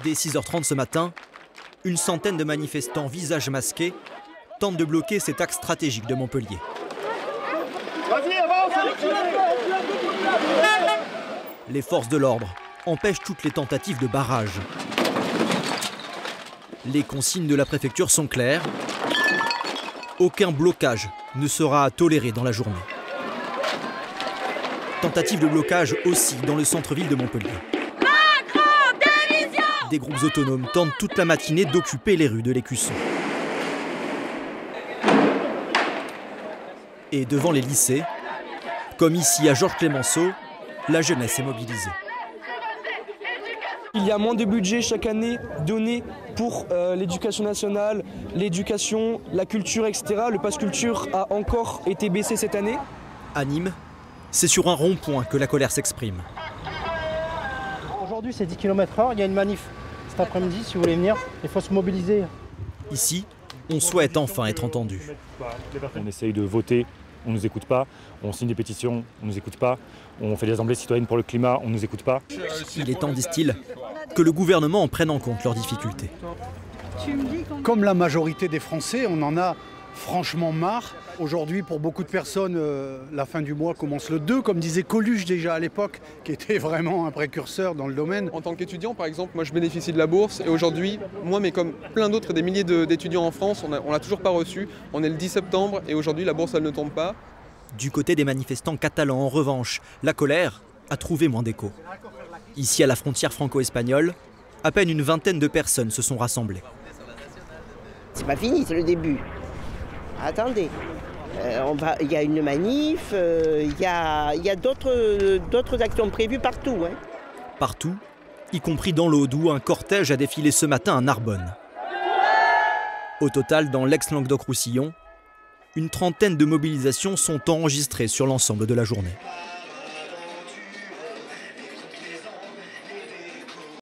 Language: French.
Dès 6h30 ce matin, une centaine de manifestants, visages masqués, tentent de bloquer cet axe stratégique de Montpellier. Les forces de l'ordre empêchent toutes les tentatives de barrage. Les consignes de la préfecture sont claires. Aucun blocage ne sera toléré dans la journée. Tentative de blocage aussi dans le centre-ville de Montpellier. Des groupes autonomes tentent toute la matinée d'occuper les rues de l'Écusson. Et devant les lycées, comme ici à Georges Clemenceau, la jeunesse est mobilisée. Il y a moins de budget chaque année donné pour l'éducation nationale, l'éducation, la culture, etc. Le pass culture a encore été baissé cette année. À Nîmes, c'est sur un rond-point que la colère s'exprime. Aujourd'hui, c'est 10 km/h, il y a une manif cet après-midi, si vous voulez venir, il faut se mobiliser. Ici, on souhaite enfin être entendu. On essaye de voter, on ne nous écoute pas. On signe des pétitions, on ne nous écoute pas. On fait des assemblées citoyennes pour le climat, on ne nous écoute pas. Il est temps, disent-ils, que le gouvernement en prenne en compte leurs difficultés. Comme la majorité des Français, on en a franchement marre. Aujourd'hui, pour beaucoup de personnes, la fin du mois commence le 2, comme disait Coluche déjà à l'époque, qui était vraiment un précurseur dans le domaine. En tant qu'étudiant, par exemple, moi je bénéficie de la bourse et aujourd'hui, moi, mais comme plein d'autres, des milliers d'étudiants en France, on l'a toujours pas reçu. On est le 10 septembre et aujourd'hui, la bourse, elle ne tombe pas. Du côté des manifestants catalans, en revanche, la colère a trouvé moins d'écho. Ici, à la frontière franco-espagnole, à peine une vingtaine de personnes se sont rassemblées. C'est pas fini, c'est le début. Attendez, il y a une manif, il y a d'autres actions prévues partout. Hein. Partout, y compris dans l'Aude où un cortège a défilé ce matin à Narbonne. Au total, dans l'ex-Languedoc-Roussillon, une trentaine de mobilisations sont enregistrées sur l'ensemble de la journée.